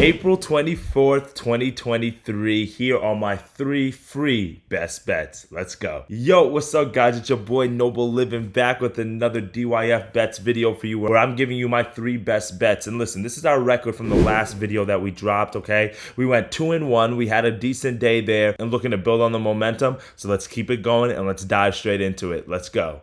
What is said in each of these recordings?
April 24th, 2023. Here are my 3 free best bets. Let's go. Yo, what's up, guys? It's your boy Noble Living back with another DYF bets video for you where I'm giving you my 3 best bets. And listen, this is our record from the last video that we dropped, okay? We went 2-1. We had a decent day there and looking to build on the momentum. So let's keep it going and let's dive straight into it. Let's go.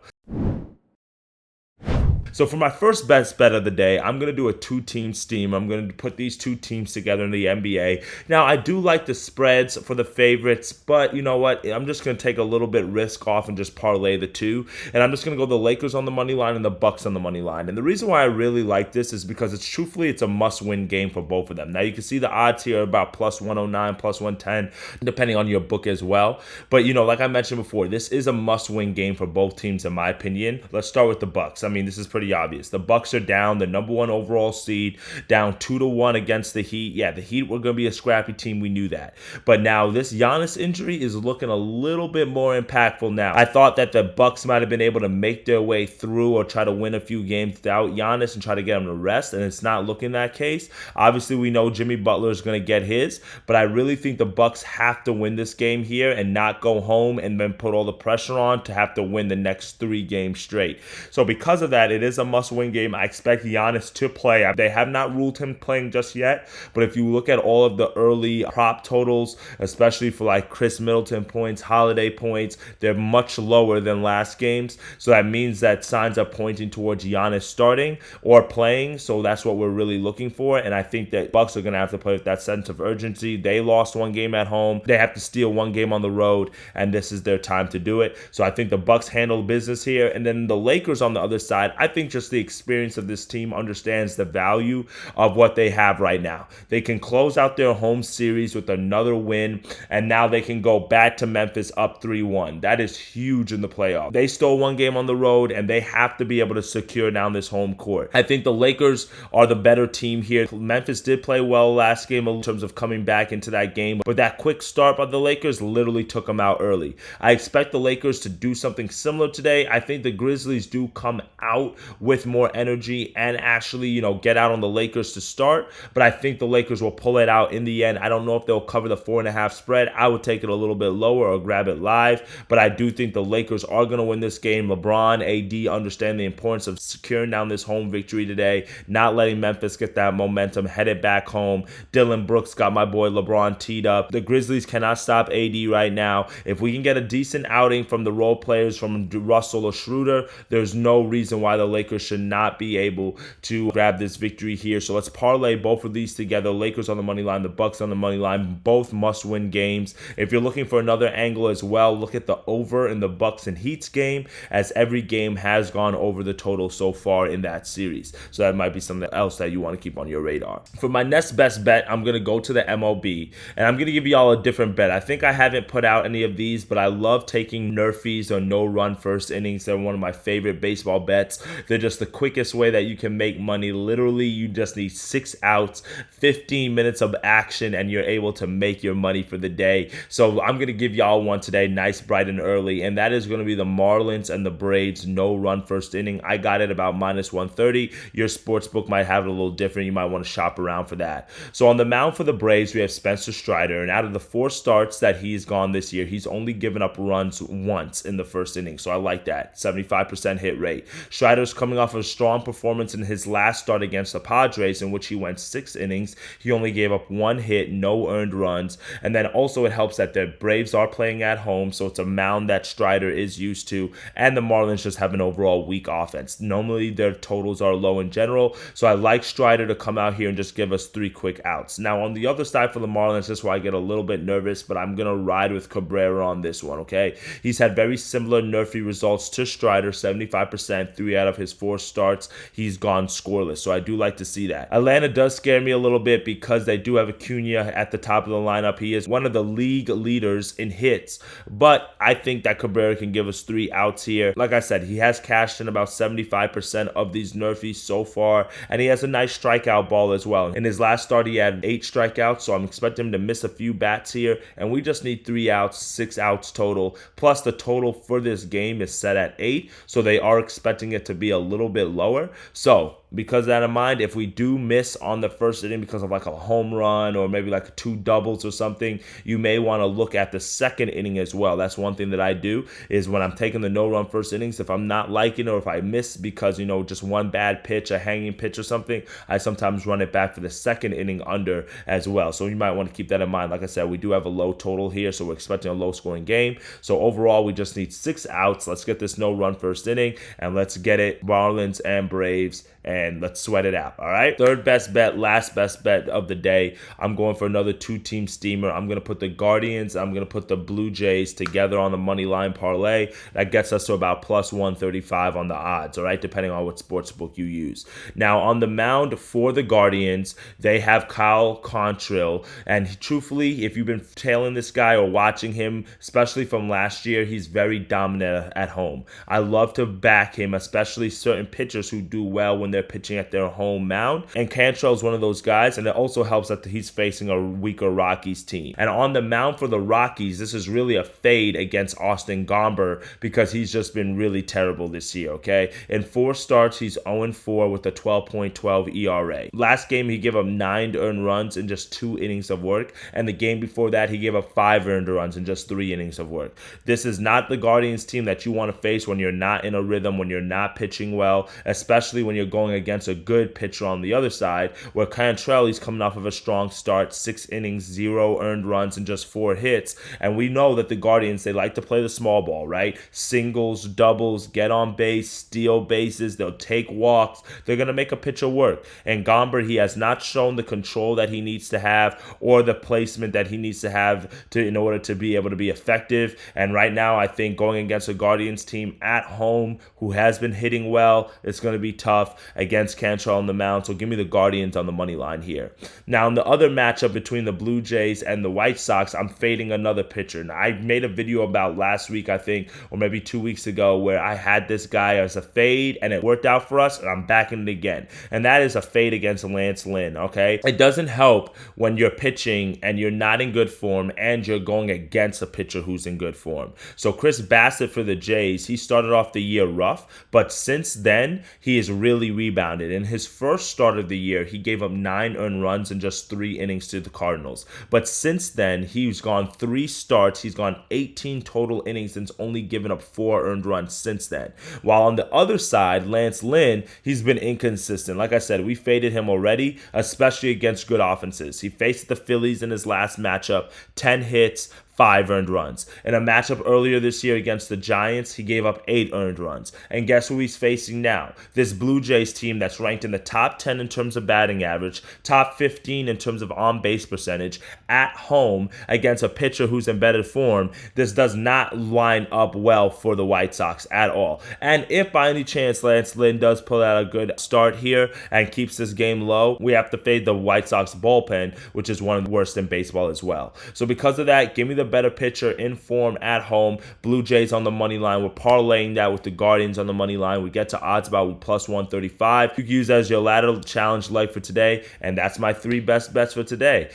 So for my first best bet of the day, I'm going to do a 2-team steam. I'm going to put these 2 teams together in the NBA. Now, I do like the spreads for the favorites, but you know what? I'm just going to take a little bit risk off and just parlay the 2. And I'm just going to go the Lakers on the money line and the Bucks on the money line. And the reason why I really like this is because it's a must-win game for both of them. Now, you can see the odds here are about plus 109, plus 110, depending on your book as well. But, you know, like I mentioned before, this is a must-win game for both teams, in my opinion. Let's start with the Bucks. I mean, this is pretty obvious. The Bucks are down, the number 1 overall seed, down 2-1 against the Heat. Yeah, the Heat were going to be a scrappy team. We knew that. But now this Giannis injury is looking a little bit more impactful now. I thought that the Bucks might have been able to make their way through or try to win a few games without Giannis and try to get him to rest, and it's not looking that case. Obviously, we know Jimmy Butler is going to get his, but I really think the Bucks have to win this game here and not go home and then put all the pressure on to have to win the next 3 games straight. So because of that, it is a must-win game. I expect Giannis to play. They have not ruled him playing just yet, but if you look at all of the early prop totals, especially for like Chris Middleton points, Holiday points, they're much lower than last game's. So that means that signs are pointing towards Giannis starting or playing. So that's what we're really looking for. And I think that Bucks are going to have to play with that sense of urgency. They lost 1 game at home. They have to steal 1 game on the road, and this is their time to do it. So I think the Bucks handle business here. And then the Lakers on the other side, I think just the experience of this team understands the value of what they have right now. They can close out their home series with another win, and now they can go back to Memphis up 3-1. That is huge in the playoffs. They stole 1 game on the road, and they have to be able to secure down this home court. I think the Lakers are the better team here. Memphis did play well last game in terms of coming back into that game, but that quick start by the Lakers literally took them out early. I expect the Lakers to do something similar today. I think the Grizzlies do come out with more energy and actually, you know, get out on the Lakers to start, but I think the Lakers will pull it out in the end. I don't know if they'll cover the 4.5 spread. I would take it a little bit lower or grab it live, but I do think the Lakers are going to win this game. LeBron, AD understand the importance of securing down this home victory today, not letting Memphis get that momentum, headed back home. Dylan Brooks got my boy LeBron teed up. The Grizzlies cannot stop AD right now. If we can get a decent outing from the role players, from Russell or Schroeder, there's no reason why the Lakers should not be able to grab this victory here. So let's parlay both of these together. Lakers on the money line, the Bucks on the money line, both must-win games. If you're looking for another angle as well, look at the over in the Bucks and Heat's game, as every game has gone over the total so far in that series. So that might be something else that you want to keep on your radar. For my next best bet, I'm going to go to the MLB, and I'm going to give y'all a different bet. I think I haven't put out any of these, but I love taking Nerfies or no-run first innings. They're one of my favorite baseball bets. They're just the quickest way that you can make money. Literally, you just need 6 outs, 15 minutes of action, and you're able to make your money for the day. So I'm going to give y'all one today, nice, bright, and early, and that is going to be the Marlins and the Braves no-run first inning. I got it about minus 130. Your sports book might have it a little different. You might want to shop around for that. So on the mound for the Braves, we have Spencer Strider, and out of the 4 starts that he's gone this year, he's only given up runs once in the first inning. So I like that. 75% hit rate. Strider's coming off of a strong performance in his last start against the Padres, in which he went 6 innings. He only gave up 1 hit, no earned runs. And then also it helps that the Braves are playing at home, so it's a mound that Strider is used to, and the Marlins just have an overall weak offense. Normally their totals are low in general, so I like Strider to come out here and just give us 3 quick outs. Now on the other side for the Marlins, this is where I get a little bit nervous, but I'm going to ride with Cabrera on this one, okay? He's had very similar Nerfy results to Strider, 75%, 3 out of his 4 starts. He's gone scoreless, so I do like to see that. Atlanta does scare me a little bit because they do have Acuna at the top of the lineup. He is one of the league leaders in hits, but I think that Cabrera can give us 3 outs here. Like I said, he has cashed in about 75% of these Nerfies so far, and he has a nice strikeout ball as well. In his last start, he had 8 strikeouts, so I'm expecting him to miss a few bats here, and we just need 3 outs, 6 outs total, plus the total for this game is set at 8, so they are expecting it to be a little bit lower. So because of that in mind, if we do miss on the first inning because of like a home run or maybe like two doubles or something, you may want to look at the second inning as well. That's one thing that I do is when I'm taking the no-run first innings, if I'm not liking it or if I miss because, just one bad pitch, a hanging pitch or something, I sometimes run it back for the second inning under as well. So you might want to keep that in mind. Like I said, we do have a low total here, so we're expecting a low-scoring game. So overall, we just need 6 outs. Let's get this no-run first inning, and let's get it Marlins and Braves, and let's sweat it out, all right? Third best bet, last best bet of the day. I'm going for another 2-team steamer. I'm going to put the Guardians, I'm going to put the Blue Jays together on the money line parlay. That gets us to about plus 135 on the odds, all right, depending on what sportsbook you use. Now, on the mound for the Guardians, they have Kyle Quantrill, and truthfully, if you've been tailing this guy or watching him, especially from last year, he's very dominant at home. I love to back him, especially certain pitchers who do well when they're pitching at their home mound. And Cantrell is one of those guys, and it also helps that he's facing a weaker Rockies team. And on the mound for the Rockies, this is really a fade against Austin Gomber because he's just been really terrible this year, okay? In 4 starts, he's 0-4 with a 12.12 ERA. Last game, he gave up 9 earned runs in just 2 innings of work, and the game before that, he gave up 5 earned runs in just 3 innings of work. This is not the Guardians team that you want to face when you're not in a rhythm, when you're not pitching well, especially when you're going against a good pitcher on the other side, where Cantrell, he's coming off of a strong start, 6 innings, 0 earned runs, and just 4 hits. And we know that the Guardians, they like to play the small ball, right? Singles, doubles, get on base, steal bases, they'll take walks. They're going to make a pitcher work. And Gomber, he has not shown the control that he needs to have or the placement that he needs to have in order to be able to be effective. And right now, I think going against a Guardians team at home who has been hitting well, it's going to be tough against Cantrell on the mound. So give me the Guardians on the money line here. Now, in the other matchup between the Blue Jays and the White Sox, I'm fading another pitcher. Now, I made a video about last week, I think, or maybe 2 weeks ago, where I had this guy as a fade, and it worked out for us, and I'm backing it again. And that is a fade against Lance Lynn, okay? It doesn't help when you're pitching and you're not in good form and you're going against a pitcher who's in good form. So Chris Bassett for the Jays, he started off the year rough, but since then, he has really rebounded. In his first start of the year, he gave up 9 earned runs in just 3 innings to the Cardinals. But since then, he's gone 3 starts. He's gone 18 total innings and only given up 4 earned runs since then. While on the other side, Lance Lynn, he's been inconsistent. Like I said, we faded him already, especially against good offenses. He faced the Phillies in his last matchup, 10 hits, 5 earned runs. In a matchup earlier this year against the Giants, he gave up 8 earned runs. And guess who he's facing now? This Blue Jays team that's ranked in the top 10 in terms of batting average, top 15 in terms of on-base percentage, at home against a pitcher who's in better form. This does not line up well for the White Sox at all. And if by any chance Lance Lynn does pull out a good start here and keeps this game low, we have to fade the White Sox bullpen, which is one of the worst in baseball as well. So because of that, give me the better pitcher in form at home. Blue Jays on the money line. We're parlaying that with the Guardians on the money line. We get to odds about plus 135. You can use that as your lateral challenge leg for today. And that's my 3 best bets for today.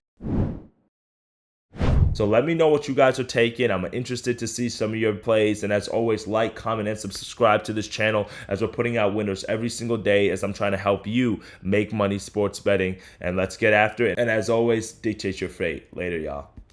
So let me know what you guys are taking. I'm interested to see some of your plays. And as always, like, comment, and subscribe to this channel as we're putting out winners every single day as I'm trying to help you make money sports betting. And let's get after it. And as always, dictate your fate. Later, y'all.